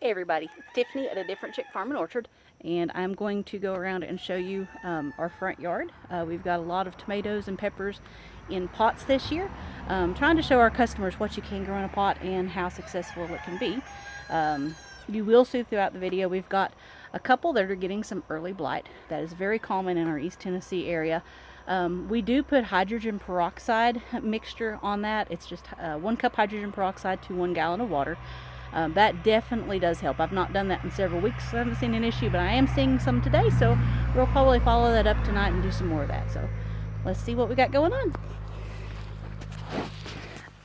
Hey everybody, it's Tiffany at A Different Chick Farm and Orchard, and I'm going to go around and show you our front yard. We've got a lot of tomatoes and peppers in pots this year, trying to show our customers what you can grow in a pot and how successful it can be. You will see throughout the video we've got a couple that are getting some early blight. That is very common in our East Tennessee area. We do put hydrogen peroxide mixture on that. It's just 1 cup hydrogen peroxide to 1 gallon of water. That definitely does help. I've not done that in several weeks, so I haven't seen an issue, but I am seeing some today, so we'll probably follow that up tonight and do some more of that. So let's see what we got going on.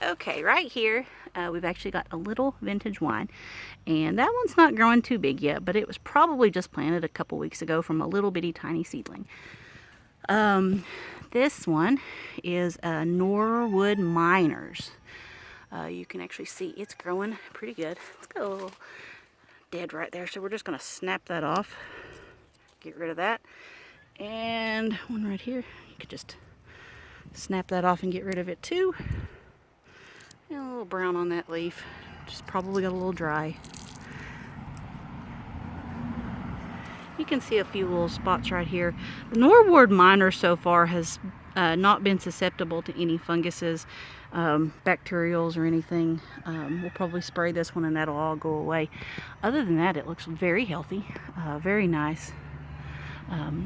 Okay, right here we've actually got a little vintage wine, and that one's not growing too big yet, but it was probably just planted a couple weeks ago from a little bitty tiny seedling. This one is Norwood Miners. You can actually see it's growing pretty good. It's got a little dead right there, so we're just going to snap that off, get rid of that. And one right here, you could just snap that off and get rid of it too. And a little brown on that leaf, just probably got a little dry. You can see a few little spots right here. The Norwood Miner so far has not been susceptible to any funguses, bacterials or anything. We'll probably spray this one and that'll all go away. Other than that, it looks very healthy, very nice.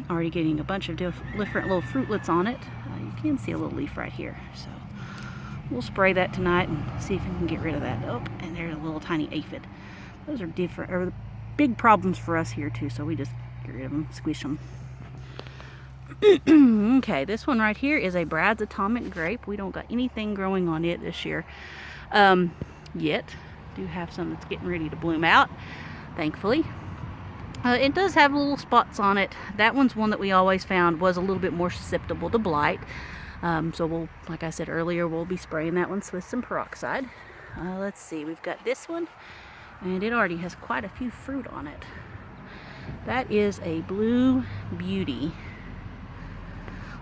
Already getting a bunch of different little fruitlets on it. You can see a little leaf right here, so we'll spray that tonight and see if we can get rid of that. Oh, and there's a little tiny aphid. Those are different, or big problems for us here too, so we just get rid of them, squish them. Okay, this one right here is a Brad's Atomic Grape. We don't got anything growing on it this year yet. Do have some that's getting ready to bloom out, thankfully. It does have little spots on it. That one's one that we always found was a little bit more susceptible to blight. So we'll, like I said earlier, we'll be spraying that one with some peroxide. Let's see, we've got this one, and it already has quite a few fruit on it. That is a Blue Beauty.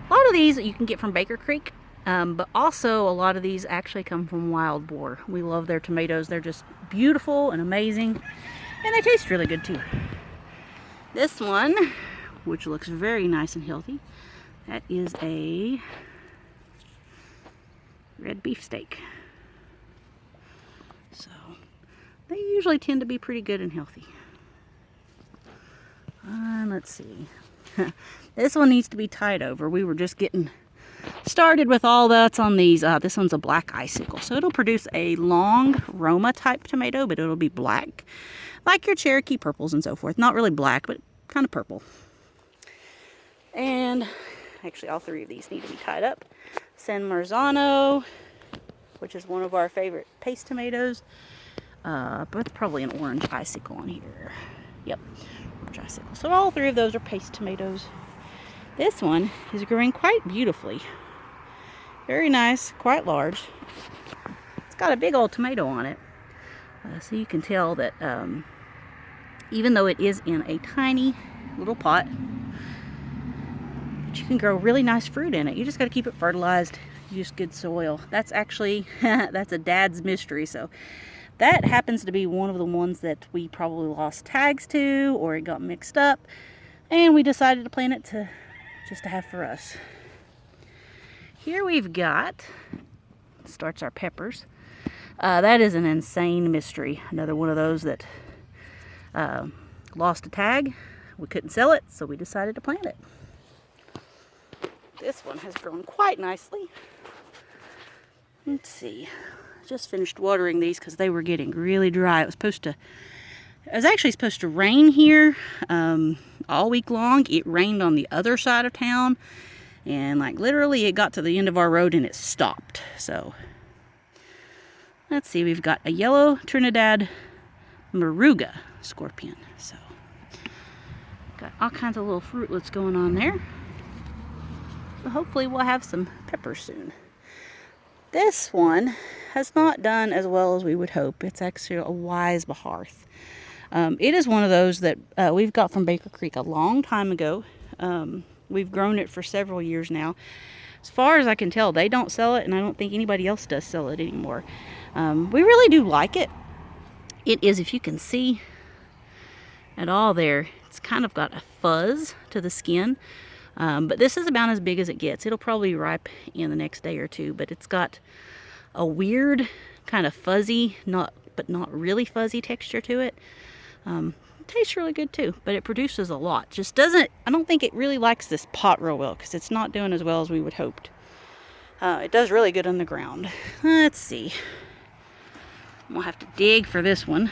A lot of these you can get from Baker Creek, but also a lot of these actually come from Wild Boar. We love their tomatoes. They're just beautiful and amazing, and they taste really good too. This one, which looks very nice and healthy, that is a red beefsteak. So they usually tend to be pretty good and healthy. Let's see. This one needs to be tied over. We were just getting started with all that's on these. This one's a black icicle, so it'll produce a long Roma type tomato, but it'll be black, like your Cherokee purples and so forth. Not really black, but kind of purple. And actually all three of these need to be tied up. San Marzano, which is one of our favorite paste tomatoes, but it's probably an orange icicle on here. Yep, orange icicle. So all three of those are paste tomatoes. This one is growing quite beautifully. Very nice, quite large. It's got a big old tomato on it. So you can tell that even though it is in a tiny little pot, you can grow really nice fruit in it. You just got to keep it fertilized, use good soil. That's actually, that's a dad's mystery. So that happens to be one of the ones that we probably lost tags to, or it got mixed up, and we decided to plant it just to have for us. Here we've got, starts our peppers. That is an insane mystery. Another one of those that lost a tag. We couldn't sell it, so we decided to plant it. This one has grown quite nicely. Let's see. Just finished watering these because they were getting really dry. It was actually supposed to rain here all week long. It rained on the other side of town, and like literally it got to the end of our road and it stopped. So let's see, we've got a yellow Trinidad Moruga scorpion. So got all kinds of little fruitlets going on there. So hopefully we'll have some peppers soon. This one has not done as well as we would hope. It's actually a Wise Behearth. It is one of those that we've got from Baker Creek a long time ago. We've grown it for several years now. As far as I can tell, they don't sell it, and I don't think anybody else does sell it anymore. We really do like it. It is, if you can see, at all there. It's kind of got a fuzz to the skin, but this is about as big as it gets. It'll probably ripe in the next day or two, but it's got a weird kind of fuzzy, but not really fuzzy texture to it. Tastes really good too, but it produces a lot. Just doesn't, I don't think it really likes this pot real well because it's not doing as well as we would hoped. It does really good on the ground. Let's see. We'll have to dig for this one.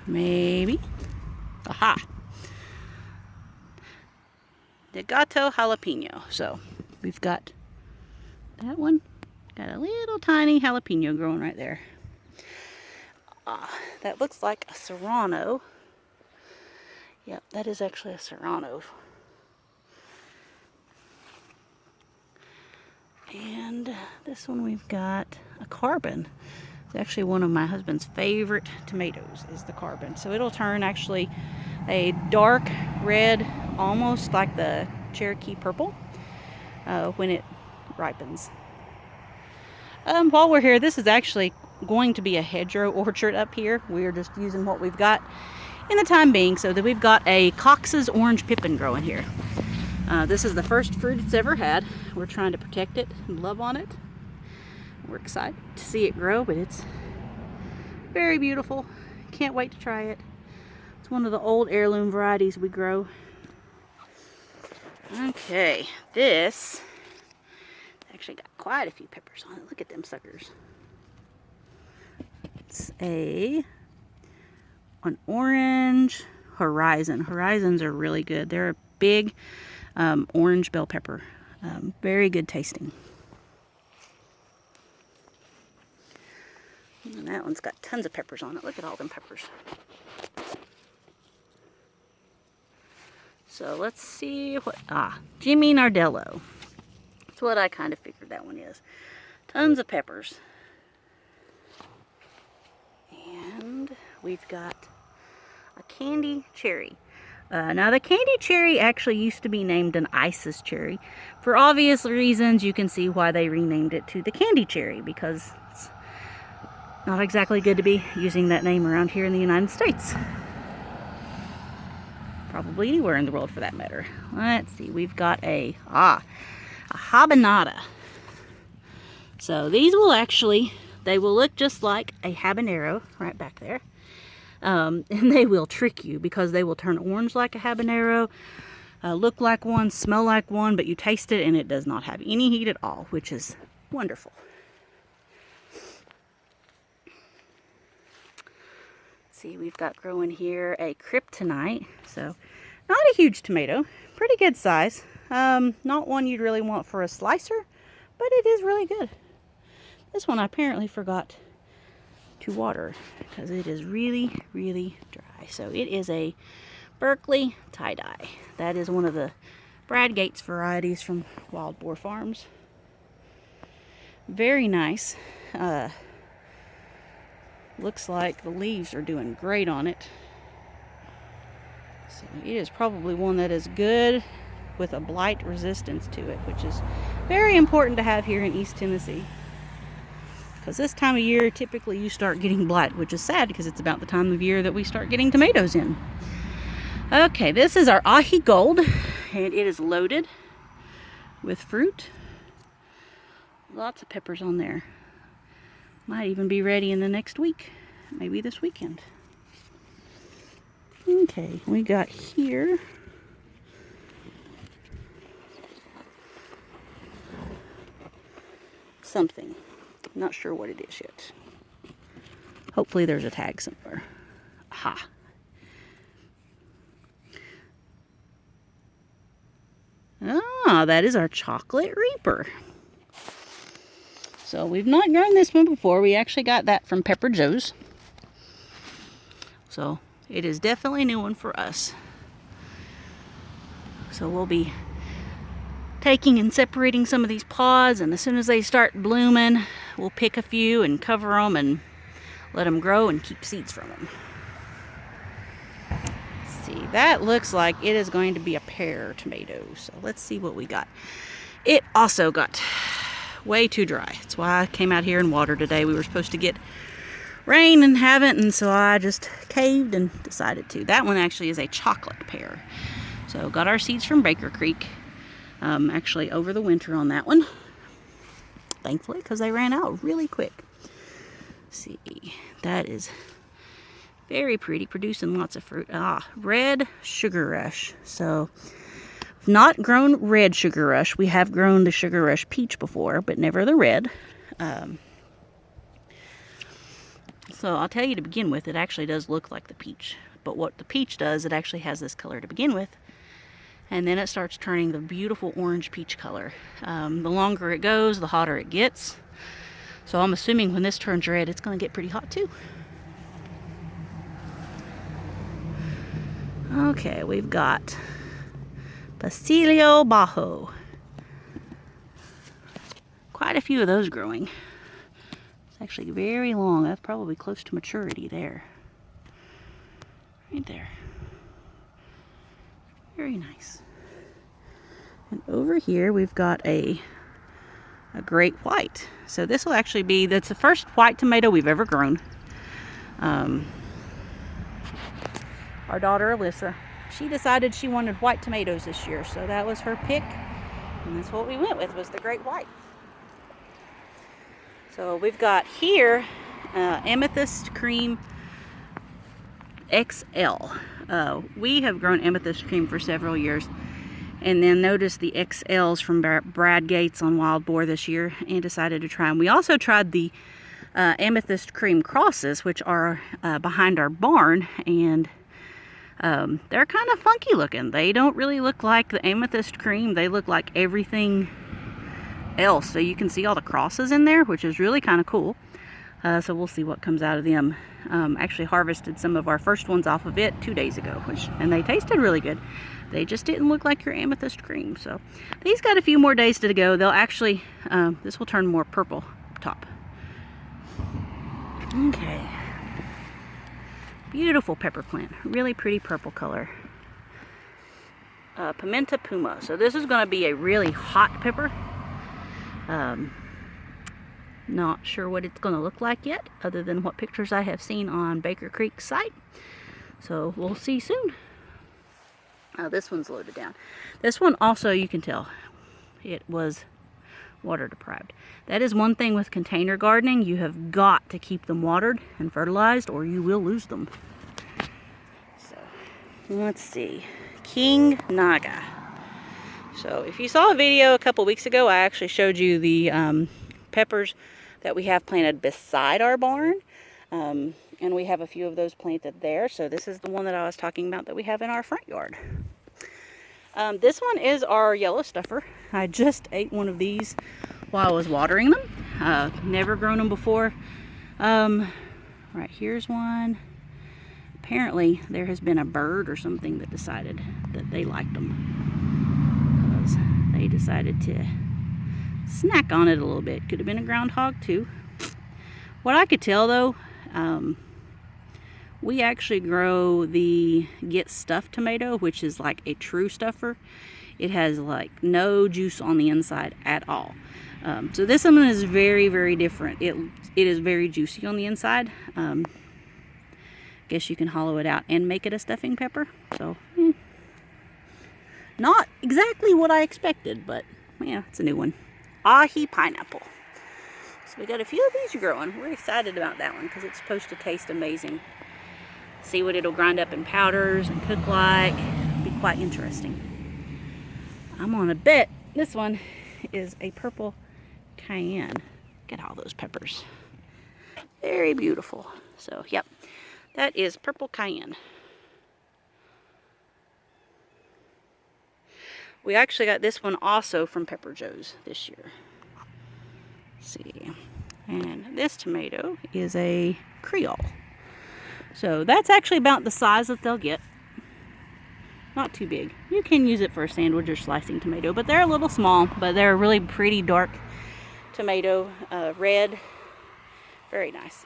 Maybe. Aha. Degato jalapeno. So we've got that one. Got a little tiny jalapeno growing right there. That looks like a serrano. Yep, that is actually a serrano. And this one we've got a carbon. It's actually one of my husband's favorite tomatoes is the carbon. So it'll turn actually a dark red, almost like the Cherokee purple, when it ripens. While we're here, this is actually going to be a hedgerow orchard up here. We're just using what we've got in the time being, so that we've got a Cox's orange pippin growing here. This is the first fruit it's ever had. We're trying to protect it and love on it. We're excited to see it grow, but it's very beautiful. Can't wait to try it. It's one of the old heirloom varieties we grow. Okay, this actually got quite a few peppers on it. Look at them suckers. It's an orange horizon. Horizons are really good. They're a big orange bell pepper. Very good tasting. And that one's got tons of peppers on it. Look at all them peppers. So let's see what, Jimmy Nardello. That's what I kind of figured that one is. Tons of peppers. And we've got a candy cherry. Now the candy cherry actually used to be named an Isis cherry. For obvious reasons, you can see why they renamed it to the candy cherry, because it's not exactly good to be using that name around here in the United States. Probably anywhere in the world for that matter. Let's see, we've got a habanada. So these will actually, they will look just like a habanero right back there. And they will trick you because they will turn orange like a habanero, look like one, smell like one, but you taste it and it does not have any heat at all, which is wonderful. See, we've got growing here a Kryptonite. So not a huge tomato, pretty good size. Not one you'd really want for a slicer, but it is really good. This one I apparently forgot to water because it is really, really dry. So it is a Berkeley tie-dye. That is one of the Brad Gates varieties from Wild Boar Farms. Very nice. Looks like the leaves are doing great on it. So it is probably one that is good with a blight resistance to it, which is very important to have here in East Tennessee. Because this time of year, typically you start getting blight, which is sad because it's about the time of year that we start getting tomatoes in. Okay, this is our Ahi Gold, and it is loaded with fruit. Lots of peppers on there. Might even be ready in the next week, maybe this weekend. Okay, we got here something. Not sure what it is yet. Hopefully there's a tag somewhere. Aha. Ah, that is our Chocolate Reaper. So we've not grown this one before. We actually got that from Pepper Joe's. So it is definitely a new one for us. So we'll be taking and separating some of these pods, and as soon as they start blooming, we'll pick a few and cover them and let them grow and keep seeds from them. Let's see, that looks like it is going to be a pear tomato. So let's see what we got. It also got way too dry. That's why I came out here and watered today. We were supposed to get rain and haven't, and so I just caved and decided to. That one actually is a chocolate pear. So got our seeds from Baker Creek, actually over the winter on that one, thankfully, because they ran out really quick. Let's see, that is very pretty, producing lots of fruit. Red Sugar Rush. So not grown red Sugar Rush. We have grown the Sugar Rush peach before, but never the red. So I'll tell you to begin with, it actually does look like the peach. But what the peach does, it actually has this color to begin with. And then it starts turning the beautiful orange peach color. The longer it goes, the hotter it gets. So I'm assuming when this turns red, it's going to get pretty hot too. Okay, we've got Basilio Bajo. Quite a few of those growing. It's actually very long. That's probably close to maturity there. Right there. Very nice. And over here we've got a Grape White. So this will actually be, that's the first white tomato we've ever grown. Our daughter Alyssa, she decided she wanted white tomatoes this year, so that was her pick, and that's what we went with, was the Grape White. So we've got here Amethyst Cream XL. We have grown Amethyst Cream for several years, and then noticed the XLs from Brad Gates on Wild Boar this year and decided to try them. We also tried the Amethyst Cream Crosses, which are behind our barn, and they're kind of funky looking. They don't really look like the Amethyst Cream. They look like everything else. So you can see all the crosses in there, which is really kind of cool. So we'll see what comes out of them. Actually harvested some of our first ones off of it 2 days ago, and they tasted really good. They just didn't look like your Amethyst Cream. So these got a few more days to go. They'll actually, this will turn more purple top. Okay. Beautiful pepper plant. Really pretty purple color. Pimenta Puma. So this is going to be a really hot pepper. Not sure what it's going to look like yet, other than what pictures I have seen on Baker Creek's site. So we'll see soon. This one's loaded down. This one also, you can tell, it was water deprived. That is one thing with container gardening. You have got to keep them watered and fertilized, or you will lose them. So let's see. King Naga. So if you saw a video a couple weeks ago, I actually showed you the peppers that we have planted beside our barn. And we have a few of those planted there. So this is the one that I was talking about that we have in our front yard. This one is our yellow stuffer. I just ate one of these while I was watering them. Never grown them before. Right, here's one. Apparently there has been a bird or something that decided that they liked them, because they decided to snack on it a little bit. Could have been a groundhog too. What I could tell though, we actually grow the Get Stuffed tomato, which is like a true stuffer. It has like no juice on the inside at all. So this one is very, very different. It is very juicy on the inside. Guess you can hollow it out and make it a stuffing pepper. So, not exactly what I expected, but yeah, it's a new one. Ahi pineapple. So we got a few of these growing. We're excited about that one because it's supposed to taste amazing. See what it'll grind up in powders and cook like. It'll be quite interesting. I'm on a bet this one is a purple Cayenne. Look at all those peppers. Very beautiful. So, yep. That is purple Cayenne. We actually got this one also from Pepper Joe's this year. Let's see. And this tomato is a Creole. So that's actually about the size that they'll get. Not too big. You can use it for a sandwich or slicing tomato, but they're a little small, but they're a really pretty dark tomato, red. Very nice.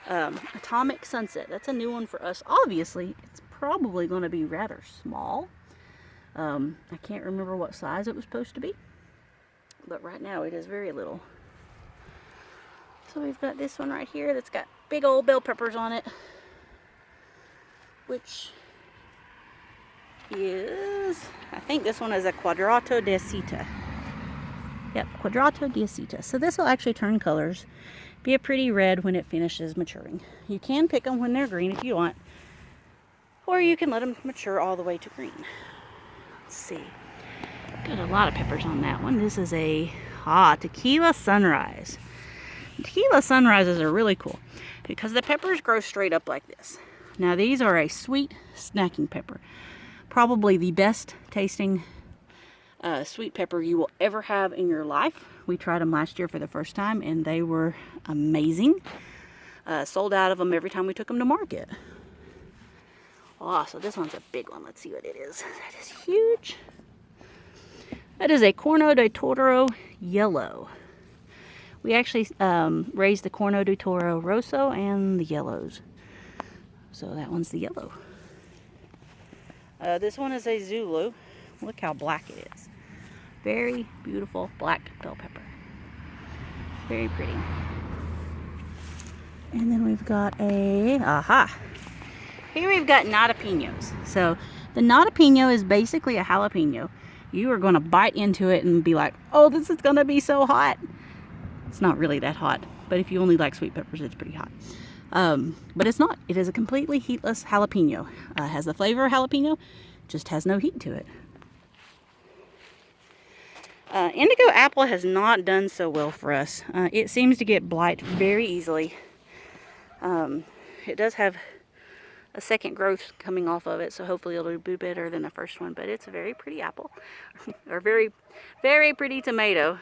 Atomic Sunset. That's a new one for us. Obviously, it's probably going to be rather small. I can't remember what size it was supposed to be, but right now it is very little. So we've got this one right here that's got big old bell peppers on it, which is, I think this one is a Quadrato de Seta. Yep, Quadrato de Seta. So this will actually turn colors, be a pretty red when it finishes maturing. You can pick them when they're green if you want, or you can let them mature all the way to green. Let's see. Got a lot of peppers on that one. This is a Tequila Sunrise. Tequila Sunrises are really cool because the peppers grow straight up like this. Now these are a sweet snacking pepper. Probably the best tasting sweet pepper you will ever have in your life. We tried them last year for the first time and they were amazing. Sold out of them every time we took them to market. Oh, so this one's a big one. Let's see what it is. That is huge. That is a Corno de Toro Yellow. We actually raised the Corno de Toro Rosso and the yellows. So that one's the yellow. This one is a Zulu. Look how black it is. Very beautiful black bell pepper. Very pretty. And then we've got here we've got Nadapinos. So the Nadapino is basically a jalapeno. You are going to bite into it and be like, oh, this is going to be so hot. It's not really that hot, but if you only like sweet peppers, it's pretty hot. But it's not. It is a completely heatless jalapeno. Has the flavor of jalapeno, just has no heat to it. Indigo apple has not done so well for us. It seems to get blight very easily. It does have a second growth coming off of it, so hopefully it'll be better than the first one. But it's a very pretty apple, or very, very pretty tomato.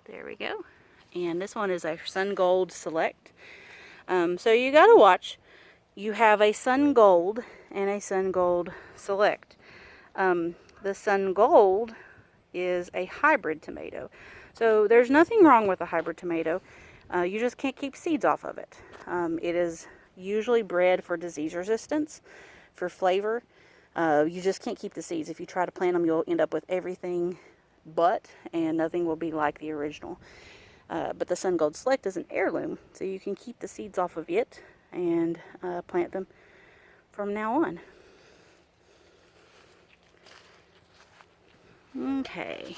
There we go. And this one is a Sun Gold Select. So you gotta watch. You have a Sun Gold and a Sun Gold Select. The Sun Gold is a hybrid tomato. So there's nothing wrong with a hybrid tomato. You just can't keep seeds off of it. It is usually bred for disease resistance, for flavor. You just can't keep the seeds. If you try to plant them, you'll end up with everything but, and nothing will be like the original. But the Sun Gold Select is an heirloom, so you can keep the seeds off of it and plant them from now on. Okay,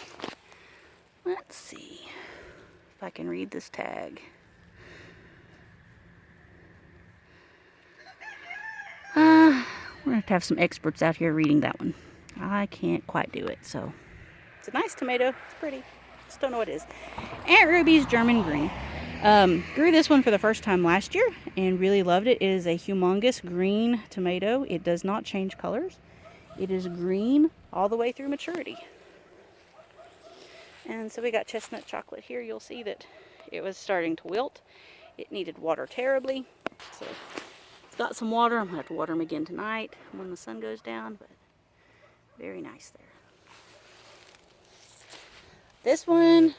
let's see if I can read this tag. We're going to have some experts out here reading that one. I can't quite do it, so. It's a nice tomato. It's pretty. Just don't know what it is. Aunt Ruby's German Green. Grew this one for the first time last year and really loved it. It is a humongous green tomato. It does not change colors. It is green all the way through maturity. And so we got chestnut chocolate here. You'll see that it was starting to wilt. It needed water terribly. So it's got some water. I'm going to have to water them again tonight when the sun goes down. But very nice there. This one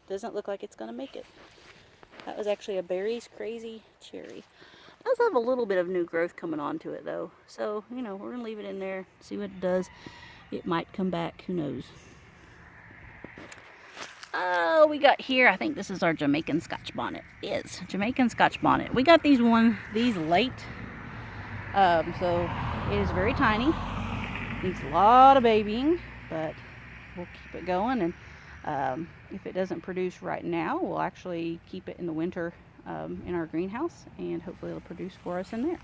doesn't look like it's going to make it. That was actually a Berry's Crazy Cherry. It does have a little bit of new growth coming onto it though. So, you know, we're going to leave it in there, see what it does. It might come back, who knows. Oh, we got here, I think this is our Jamaican Scotch Bonnet. It is Jamaican Scotch Bonnet. We got these late. So it is very tiny. Needs a lot of babying, but we'll keep it going. And if it doesn't produce right now, we'll actually keep it in the winter in our greenhouse, and hopefully it'll produce for us in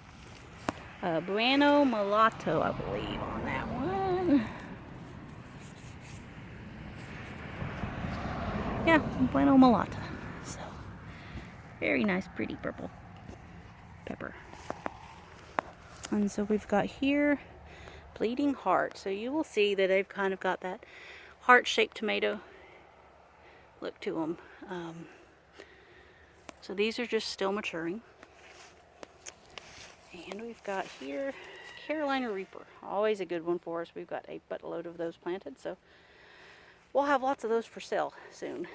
there. Bueno Mulatto, I believe, on that one. Yeah, Bueno Mulatto. So, very nice, pretty purple pepper. And so we've got here Bleeding Heart. So you will see that they've kind of got that heart-shaped tomato look to them. So these are just still maturing. And we've got here Carolina Reaper. Always a good one for us. We've got a buttload of those planted, so we'll have lots of those for sale soon.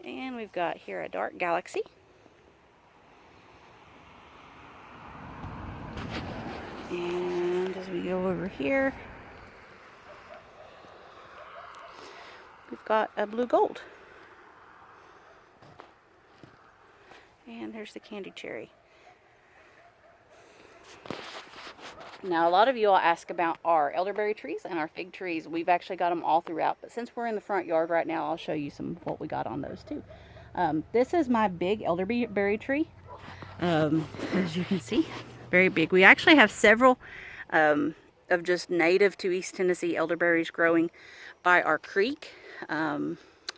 And we've got here a Dark Galaxy. And as we go over here, got a blue gold. And there's the candy cherry. Now, a lot of you all ask about our elderberry trees and our fig trees. We've actually got them all throughout, but since we're in the front yard right now, I'll show you some of what we got on those too. This is my big elderberry tree. As you can see, very big. We actually have several of just native to East Tennessee elderberries growing by our creek.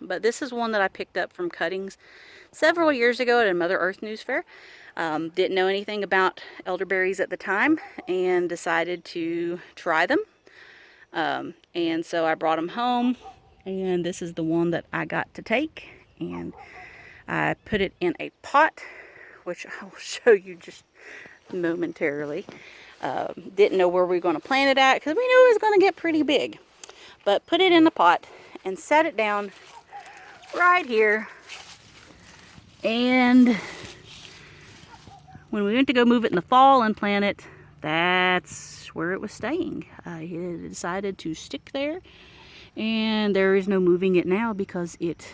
But this is one that I picked up from cuttings several years ago at a Mother Earth News Fair. Didn't know anything about elderberries at the time and decided to try them. And so I brought them home, and this is the one that I got to take, and I put it in a pot, which I will show you just momentarily. Didn't know where we were going to plant it at because we knew it was going to get pretty big, but put it in the pot and set it down right here. And when we went to go move it in the fall and plant it, that's where it was staying. I decided to stick there, and there is no moving it now because it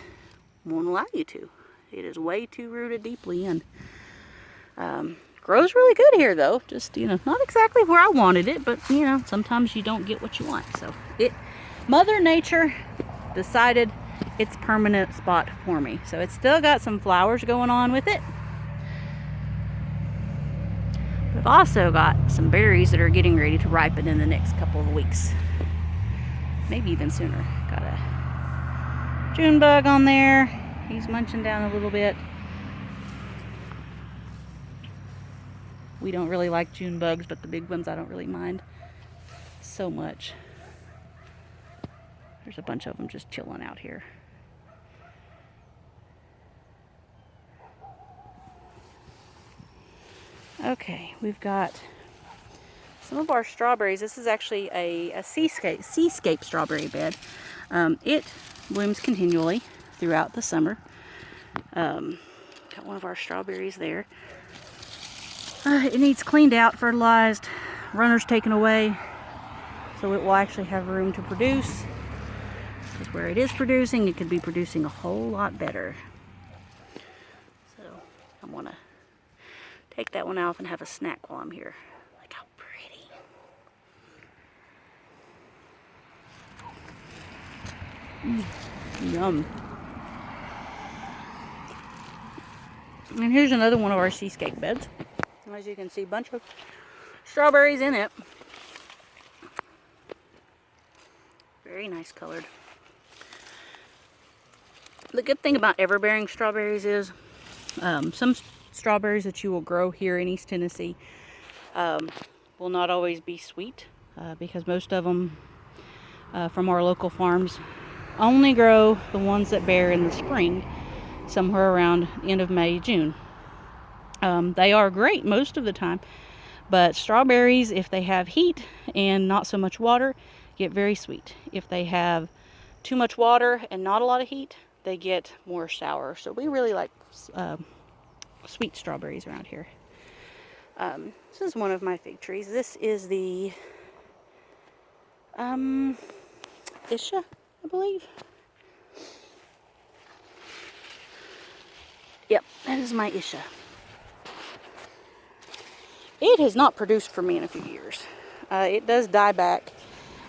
won't allow you to. It is way too rooted deeply in. Grows really good here though, just, you know, not exactly where I wanted it, but you know, sometimes you don't get what you want. So Mother Nature decided its permanent spot for me. So it's still got some flowers going on with it. I've also got some berries that are getting ready to ripen in the next couple of weeks. Maybe even sooner. Got a June bug on there. He's munching down a little bit. We don't really like June bugs, but the big ones I don't really mind so much. There's a bunch of them just chilling out here. Okay, we've got some of our strawberries. This is actually a Seascape Strawberry Bed. It blooms continually throughout the summer. Got one of our strawberries there. It needs cleaned out, fertilized, runners taken away, so it will actually have room to produce. Because where it is producing, it could be producing a whole lot better. So I'm gonna take that one off and have a snack while I'm here. Look how pretty. Yum. And here's another one of our Seascape beds. As you can see, a bunch of strawberries in it. Very nice colored. The good thing about ever-bearing strawberries is some strawberries that you will grow here in East Tennessee will not always be sweet because most of them from our local farms only grow the ones that bear in the spring, somewhere around the end of May, June. They are great most of the time, but strawberries, if they have heat and not so much water, get very sweet. If they have too much water and not a lot of heat, they get more sour. So we really like sweet strawberries around here. This is one of my fig trees. This is the Isha, I believe. Yep, that is my Isha. It has not produced for me in a few years. It does die back.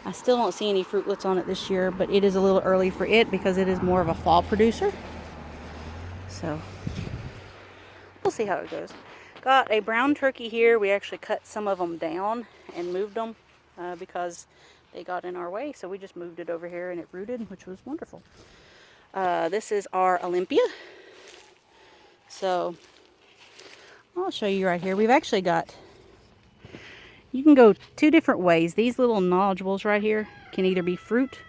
I still don't see any fruitlets on it this year, but it is a little early for it because it is more of a fall producer. So we'll see how it goes. Got a brown turkey here. We actually cut some of them down and moved them because they got in our way. So we just moved it over here and it rooted, which was wonderful. This is our Olympia. So I'll show you right here. We've actually got, you can go two different ways. These little nodules right here can either be fruit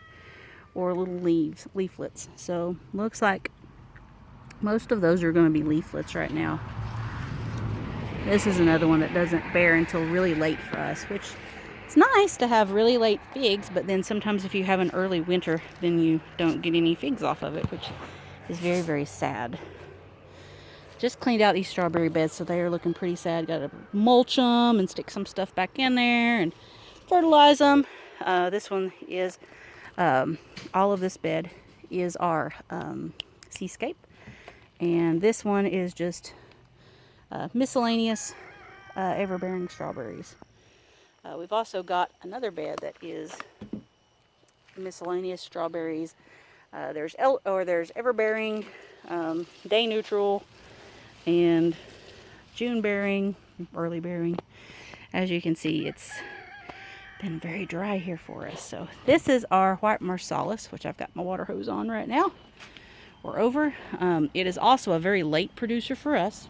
or little leaflets. So looks like most of those are going to be leaflets right now. This is another one that doesn't bear until really late for us, which it's nice to have really late figs, but then sometimes if you have an early winter, then you don't get any figs off of it, which is very, very sad. Just cleaned out these strawberry beds, so they are looking pretty sad. Got to mulch them and stick some stuff back in there and fertilize them. This one is, all of this bed is our Seascape. And this one is just miscellaneous everbearing strawberries. We've also got another bed that is miscellaneous strawberries. There's everbearing, day neutral, and June bearing, early bearing. As you can see, it's been very dry here for us. So this is our white marsalis, which I've got my water hose on right now. We're over. It is also a very late producer for us,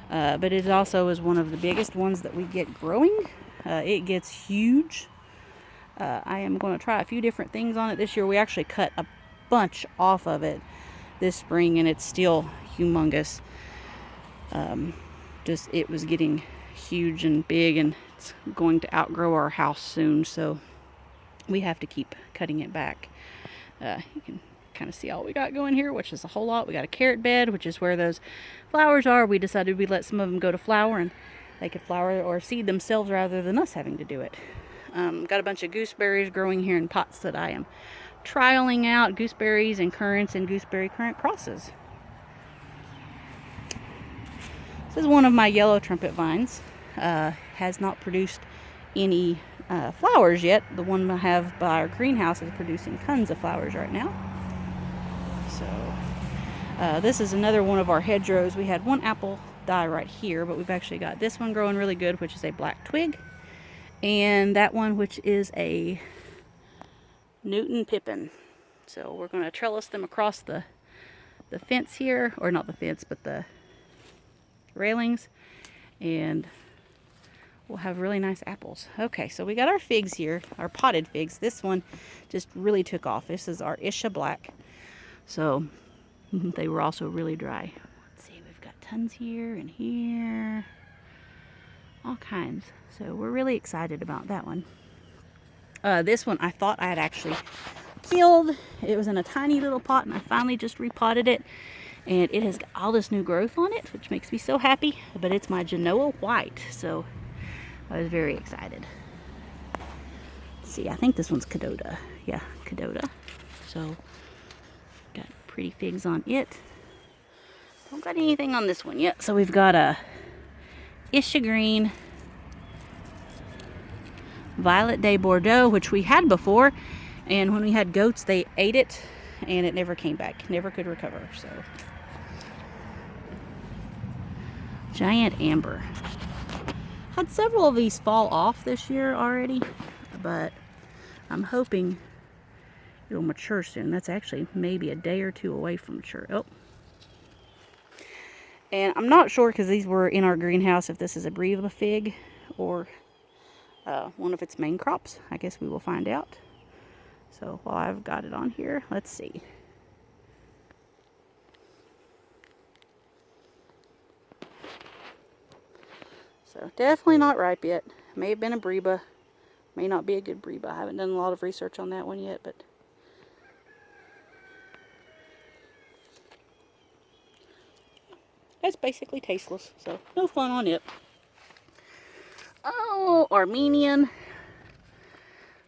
but it also is one of the biggest ones that we get growing. It gets huge. I am going to try a few different things on it this year. We actually cut a bunch off of it this spring, and it's still humongous. It was getting huge and big, and it's going to outgrow our house soon, so we have to keep cutting it back. You can kind of see all we got going here, which is a whole lot. We got a carrot bed, which is where those flowers are. We decided we'd let some of them go to flower, and they could flower or seed themselves rather than us having to do it. Got a bunch of gooseberries growing here in pots that I am trialing out, gooseberries and currants and gooseberry currant crosses. This is one of my yellow trumpet vines. Has not produced any flowers yet. The one I have by our greenhouse is producing tons of flowers right now. So this is another one of our hedgerows. We had one apple die right here, but we've actually got this one growing really good, which is a black twig, and that one, which is a Newton Pippin. So we're going to trellis them across the fence here, or not the fence, but the railings, and we'll have really nice apples. Okay, so we got our figs here, our potted figs. This one just really took off. This is our Isha Black. So they were also really dry. Let's see, we've got tons here and here, all kinds. So we're really excited about that one. This one I thought I had actually killed. It was in a tiny little pot, and I finally just repotted it, and it has got all this new growth on it, which makes me so happy. But it's my Genoa White, so I was very excited. Let's see, I think this one's Cadota. Yeah, Cadota. So got pretty figs on it. Don't got anything on this one yet. So we've got a Isha Green, Violet de Bordeaux, which we had before, and when we had goats they ate it and it never came back, never could recover. So Giant Amber. Had several of these fall off this year already, but I'm hoping it'll mature soon. That's actually maybe a day or two away from mature. Oh, and I'm not sure, because these were in our greenhouse, if this is a Breva fig or one of its main crops. I guess we will find out. So while I've got it on here, let's see. So definitely not ripe yet. May have been a Breva. May not be a good Breva. I haven't done a lot of research on that one yet, but it's basically tasteless, so no fun on it. Oh, Armenian,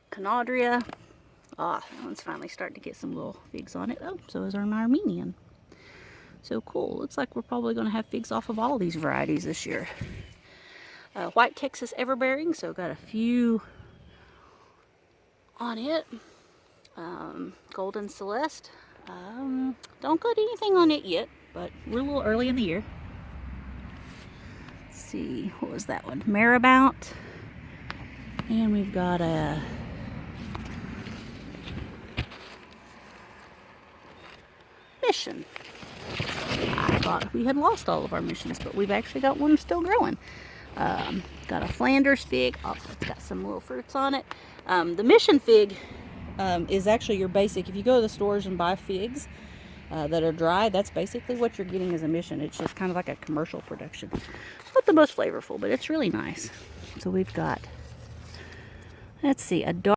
Canadria. Ah, that one's finally starting to get some little figs on it. Oh, so is our Armenian. So cool. Looks like we're probably going to have figs off of all these varieties this year. White Texas Everbearing, so got a few on it. Golden Celeste. Don't got anything on it yet, but we're a little early in the year. Let's see, what was that one? Marabout. And we've got a Mission. I thought we had lost all of our missions, but we've actually got one still growing. Got a Flanders fig. Oh, it's got some little fruits on it. The Mission fig is actually your basic. If you go to the stores and buy figs that are dry, that's basically what you're getting as a Mission. It's just kind of like a commercial production. Not the most flavorful, but it's really nice. So we've got, let's see, a dark